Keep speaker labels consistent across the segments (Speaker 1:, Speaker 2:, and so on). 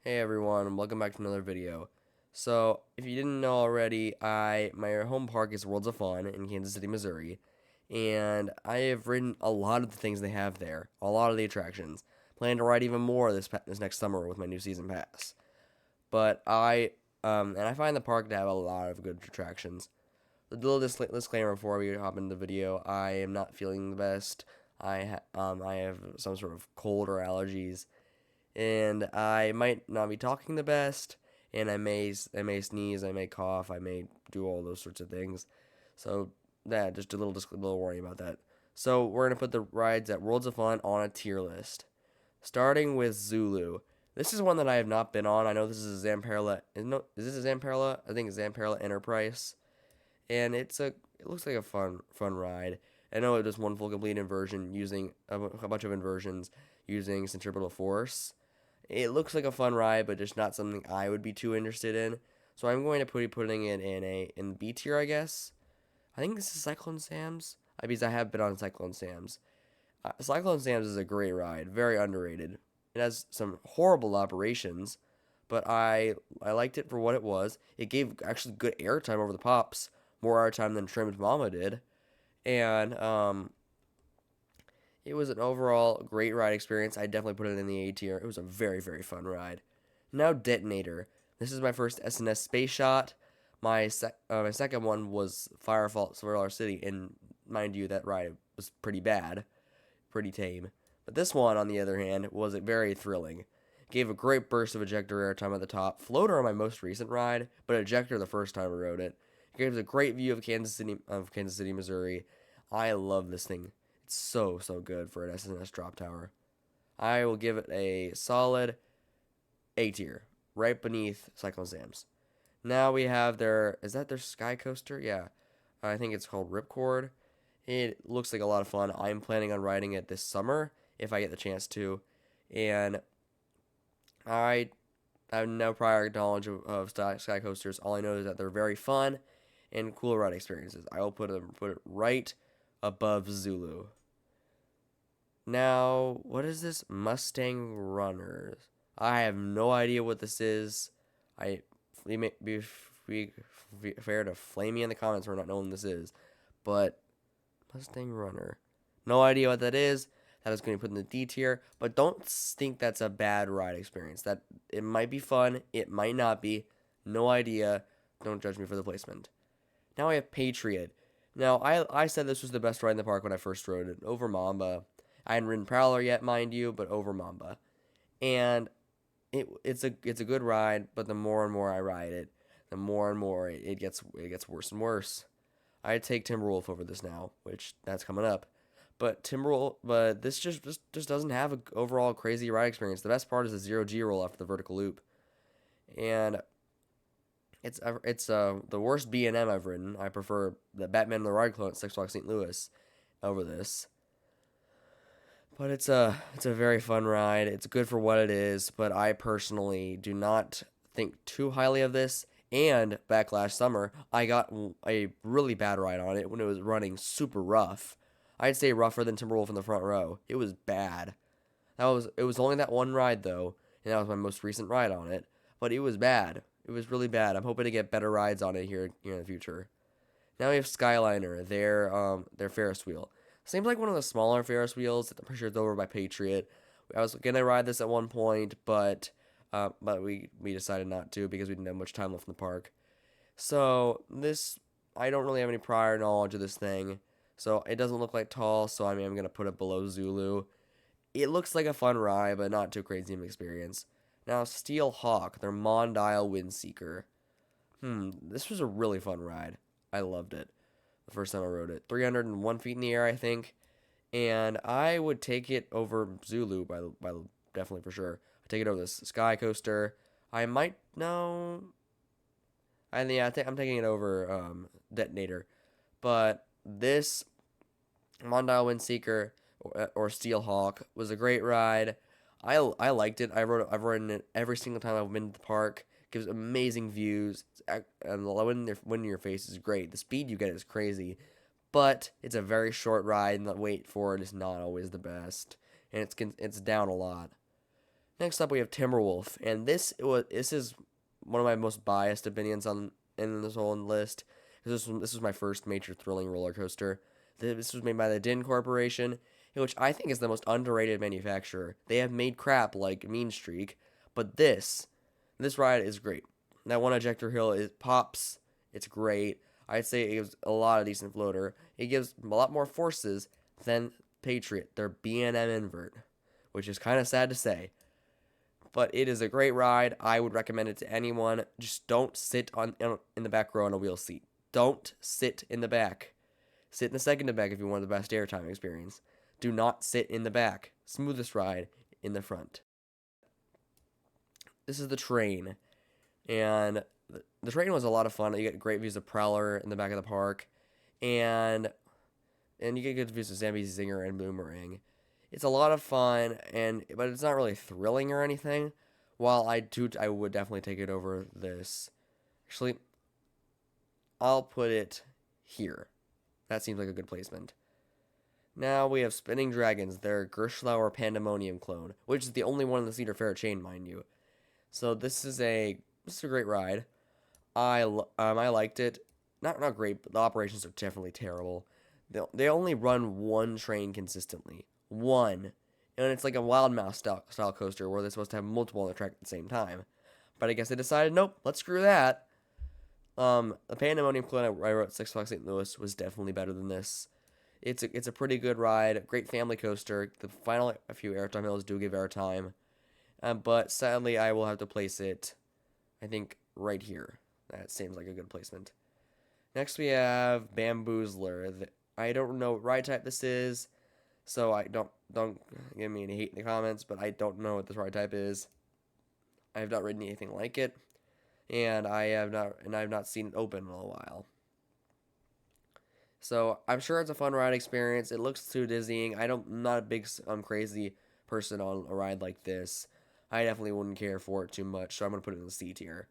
Speaker 1: Hey everyone, welcome back to another video. So, if you didn't know already, my home park is Worlds of Fun in Kansas City, Missouri, and I have ridden a lot of the things they have there, a lot of the attractions. Plan to ride even more this next summer with my new season pass. But I find the park to have a lot of good attractions. A little disclaimer before we hop into the video: I am not feeling the best. I have some sort of cold or allergies, and I might not be talking the best, and I may sneeze, I may cough, I may do all those sorts of things. So that just a little warning about that. So we're gonna put the rides at Worlds of Fun on a tier list, starting with Zulu. This is one that I have not been on. I know this is a Zamperla. Is this a Zamperla? I think it's Zamperla Enterprise, and it looks like a fun ride. I know it is one full complete inversion using a bunch of inversions using centripetal force. It looks like a fun ride, but just not something I would be too interested in. So I'm going to be putting it in B tier, I guess. I think this is Cyclone Sam's. Because I have been on Cyclone Sam's. Cyclone Sam's is a great ride, very underrated. It has some horrible operations, but I liked it for what it was. It gave actually good airtime over the pops, more airtime than Trimmed Mama did, and it was an overall great ride experience. I definitely put it in the A tier. It was a very fun ride. Now Detonator. This is my first SNS space shot. My second one was Firefall Solar City, and mind you, that ride was pretty bad, pretty tame. But this one, on the other hand, was very thrilling. Gave a great burst of ejector airtime at the top. Floater on my most recent ride, but ejector the first time I rode it. It gave us a great view of Kansas City, Missouri. I love this thing. It's so good for an SNS drop tower. I will give it a solid A tier, right beneath Cyclone Sam's. Now we have their Sky Coaster? Yeah, I think it's called Ripcord. It looks like a lot of fun. I'm planning on riding it this summer if I get the chance to, and I have no prior knowledge of Sky Coasters. All I know is that they're very fun and cool ride experiences. I will put it right above Zulu. Now, what is this? Mustang Runners. I have no idea what this is. I you may be fair to flame me in the comments for not knowing what this is, but Mustang Runner. No idea what that is. That is going to be put in the D tier, but don't think that's a bad ride experience. That it might be fun, it might not be. No idea. Don't judge me for the placement. Now I have Patriot. Now I said this was the best ride in the park when I first rode it over Mamba. I hadn't ridden Prowler yet, mind you, but over Mamba. And it's a good ride, but the more and more I ride it, the more and more it gets worse and worse. I'd take Timberwolf over this now, which that's coming up. But this just doesn't have an overall crazy ride experience. The best part is the zero G roll after the vertical loop, and it's the worst B&M I've ridden. I prefer the Batman and the Ride Clone at Six Flags St. Louis over this. But it's a very fun ride. It's good for what it is, but I personally do not think too highly of this. And back last summer, I got a really bad ride on it when it was running super rough. I'd say rougher than Timberwolf in the front row. It was bad. It was only that one ride though, and that was my most recent ride on it. But it was bad. It was really bad. I'm hoping to get better rides on it here in the future. Now we have Skyliner, their Ferris wheel. Seems like one of the smaller Ferris wheels. I'm pretty sure it's over by Patriot. I was gonna ride this at one point, but we decided not to because we didn't have much time left in the park. So this I don't really have any prior knowledge of this thing. So it doesn't look like tall, so I'm gonna put it below Zulu. It looks like a fun ride, but not too crazy of an experience. Now Steel Hawk, their Mondial Windseeker. This was a really fun ride. I loved it the first time I rode it. 301 feet in the air, I think, and I would take it over Zulu by definitely for sure. I take it over this Sky Coaster. I might no. I'm taking it over Detonator, but this Mondale Windseeker or Steelhawk was a great ride. I liked it. I've ridden it every single time I've been to the park. Gives amazing views, and the wind in your face is great. The speed you get is crazy, but it's a very short ride, and the wait for it is not always the best, and it's down a lot. Next up, we have Timberwolf, and this is one of my most biased opinions on in this whole list. This was my first major thrilling roller coaster. This was made by the DIN Corporation, which I think is the most underrated manufacturer. They have made crap like Mean Streak, but this ride is great. That one ejector hill it pops. It's great. I'd say it gives a lot of decent floater. It gives a lot more forces than Patriot, their B&M invert, which is kind of sad to say. But it is a great ride. I would recommend it to anyone. Just don't sit in the back row on a wheel seat. Don't sit in the back. Sit in the second to back if you want the best airtime experience. Do not sit in the back. Smoothest ride in the front. This is the train. And the train was a lot of fun. You get great views of Prowler in the back of the park. And you get good views of Zambezi Zinger and Boomerang. It's a lot of fun, but it's not really thrilling or anything. While I would definitely take it over this. Actually, I'll put it here. That seems like a good placement. Now we have Spinning Dragons, their Gerschlauer Pandemonium clone, which is the only one in the Cedar Fair chain, mind you. So this is a great ride. I liked it. Not great, but the operations are definitely terrible. They only run one train consistently. One. And it's like a Wild Mouse style coaster where they're supposed to have multiple on the track at the same time. But I guess they decided, nope, let's screw that. The Pandemonium clone I wrote at Six Flags St. Louis was definitely better than this. It's a pretty good ride, great family coaster. The final few airtime hills do give airtime, but sadly I will have to place it, I think, right here. That seems like a good placement. Next we have Bamboozler. I don't know what ride type this is, so I don't give me any hate in the comments, but I don't know what this ride type is. I have not ridden anything like it, and I have not seen it open in a while. So I'm sure it's a fun ride experience. It looks too dizzying. I'm not a big crazy person on a ride like this. I definitely wouldn't care for it too much, so I'm gonna put it in the C tier.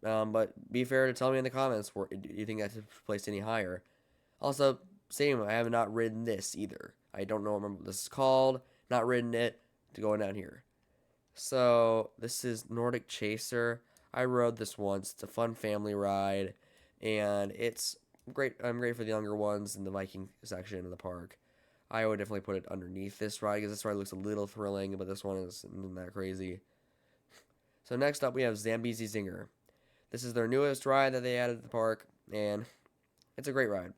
Speaker 1: But be fair to tell me in the comments where do you think that's placed any higher. Also, same. I have not ridden this either. I don't know what this is called. Not ridden it. To going down here. So this is Nordic Chaser. I rode this once. It's a fun family ride, and it's great. I'm great for the younger ones in the Viking section of the park. I would definitely put it underneath this ride because this ride looks a little thrilling, but this one isn't that crazy. So next up we have Zambezi Zinger. This is their newest ride that they added to the park, and it's a great ride.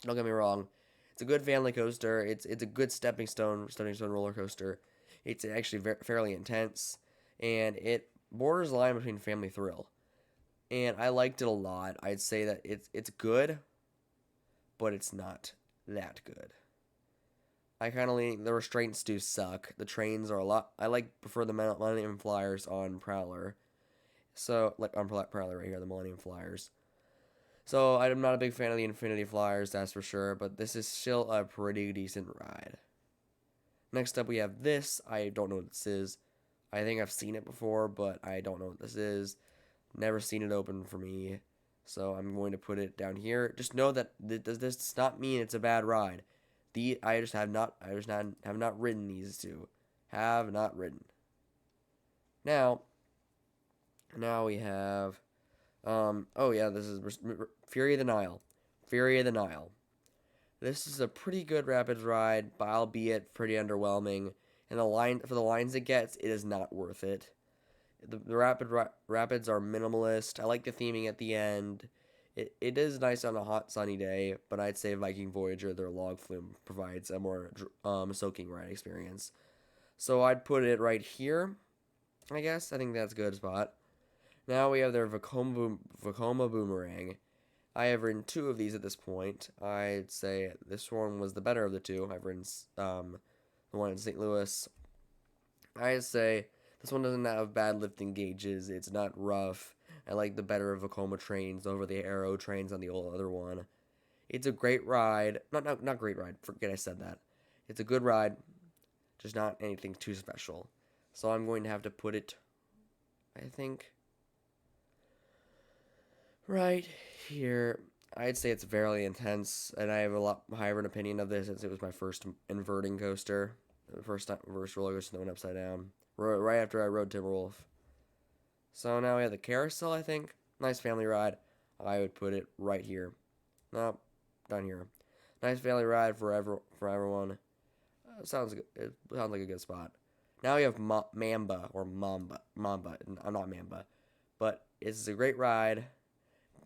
Speaker 1: Don't get me wrong. It's a good family coaster. It's a good stepping stone roller coaster. It's actually fairly intense, and it borders the line between family thrill. And I liked it a lot. I'd say that it's good, but it's not that good. I kind of lean the restraints do suck. The trains are a lot. I prefer the Millennium Flyers on Prowler. So like on Prowler right here, the Millennium Flyers. So I'm not a big fan of the Infinity Flyers, that's for sure. But this is still a pretty decent ride. Next up we have this. I don't know what this is. I think I've seen it before, but I don't know what this is. Never seen it open for me. So I'm going to put it down here. Just know that this does not mean it's a bad ride. I have not ridden these two. Have not ridden. Now we have oh yeah, this is Fury of the Nile. Fury of the Nile. This is a pretty good rapids ride, but albeit pretty underwhelming. And for the lines it gets, it is not worth it. The rapids are minimalist. I like the theming at the end. It is nice on a hot sunny day, but I'd say Viking Voyager, their log flume, provides a more soaking ride experience. So I'd put it right here, I guess. I think that's a good spot. Now we have their Vekoma Boomerang. I have ridden two of these at this point. I'd say this one was the better of the two. I've ridden the one in St. Louis. I'd say this one doesn't have bad lifting gauges. It's not rough. I like the better of Vekoma trains over the Arrow trains on the old other one. It's a great ride. Not great ride. Forget I said that. It's a good ride. Just not anything too special. So I'm going to have to put it, I think, right here. I'd say it's fairly intense, and I have a lot higher an opinion of this since it was my first inverting coaster. The first roller coaster that went upside down. right after I rode Timberwolf. So now we have the carousel, I think. Nice family ride. I would put it right here. Nope, down here. Nice family ride for everyone. Sounds good. It sounds like a good spot. Now we have Mamba or Mamba. I'm not Mamba, but it's a great ride.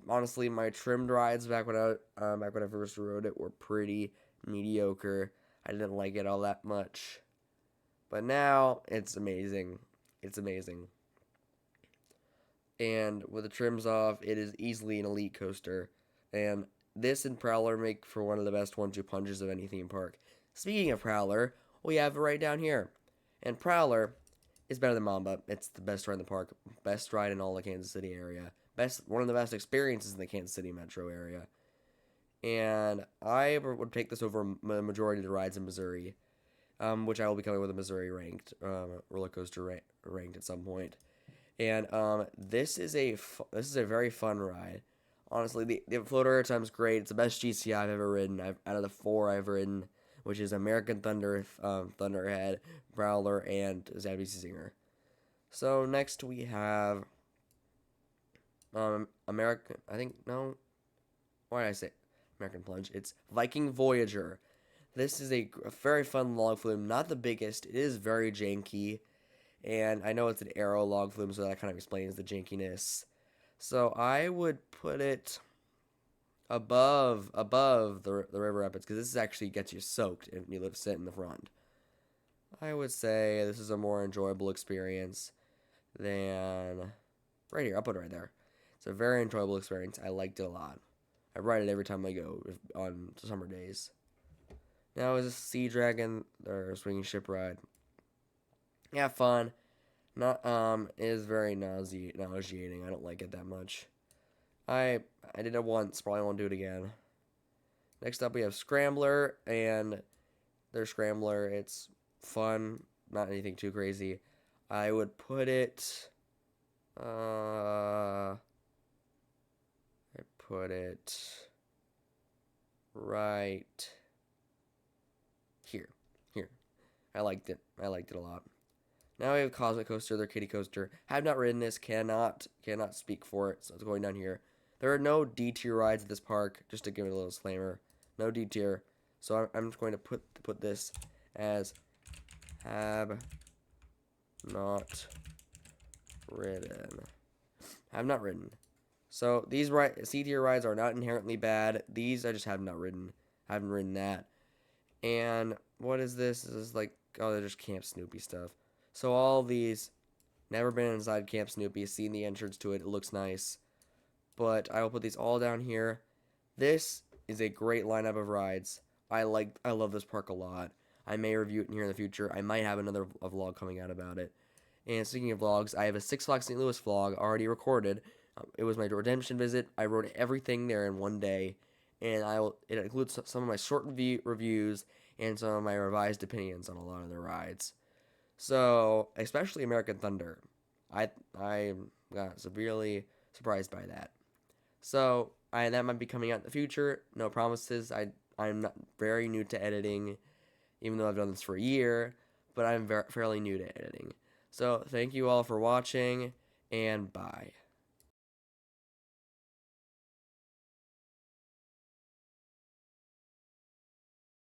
Speaker 1: Honestly, my trimmed rides back when I first rode it were pretty mediocre. I didn't like it all that much, but now it's amazing. It's amazing. And with the trims off, it is easily an elite coaster. And this and Prowler make for one of the best one-two punches of any theme park. Speaking of Prowler, we have it right down here. And Prowler is better than Mamba. It's the best ride in the park, best ride in all the Kansas City area, one of the best experiences in the Kansas City metro area. And I would take this over the majority of the rides in Missouri, which I will be coming with a Missouri ranked roller coaster ranked at some point. And this is a very fun ride. Honestly, the floater air time's great. It's the best GCI I've ever ridden. Out of the four I've ridden, which is American Thunder, Thunderhead, Prowler, and Zabbie Singer. So next we have American. I think no. Why did I say American Plunge? It's Viking Voyager. This is a very fun log flume. Not the biggest. It is very janky. And I know it's an aero log flume, so that kind of explains the jankiness. So I would put it above the river rapids, because this actually gets you soaked if you sit in the front. I would say this is a more enjoyable experience than right here. I'll put it right there. It's a very enjoyable experience. I liked it a lot. I ride it every time I go on summer days. Now is a Sea Dragon or swinging ship ride. Yeah, fun. Not it is very nauseating. I don't like it that much. I did it once, probably won't do it again. Next up we have Scrambler, and their Scrambler, it's fun, not anything too crazy. I would put it I put it right here. Here. I liked it. I liked it a lot. Now we have Cosmic Coaster, their kiddie coaster. Have not ridden this, cannot speak for it, so it's going down here. There are no D tier rides at this park, just to give it a little disclaimer. No D tier. So I'm just going to put this as have not ridden. Have not ridden. So these C tier rides are not inherently bad. These I just have not ridden. I haven't ridden that. And what is this? This is like, oh, they're just Camp Snoopy stuff. So all these, never been inside Camp Snoopy, seen the entrance to it, it looks nice. But I will put these all down here. This is a great lineup of rides. I love this park a lot. I may review it in here in the future. I might have another vlog coming out about it. And speaking of vlogs, I have a Six Flags St. Louis vlog already recorded. It was my redemption visit. I wrote everything there in one day. And it includes some of my short reviews and some of my revised opinions on a lot of the rides. So, especially American Thunder. I got severely surprised by that. So, that might be coming out in the future. No promises. I'm not very new to editing, even though I've done this for a year, but I'm fairly new to editing. So, thank you all for watching, and bye.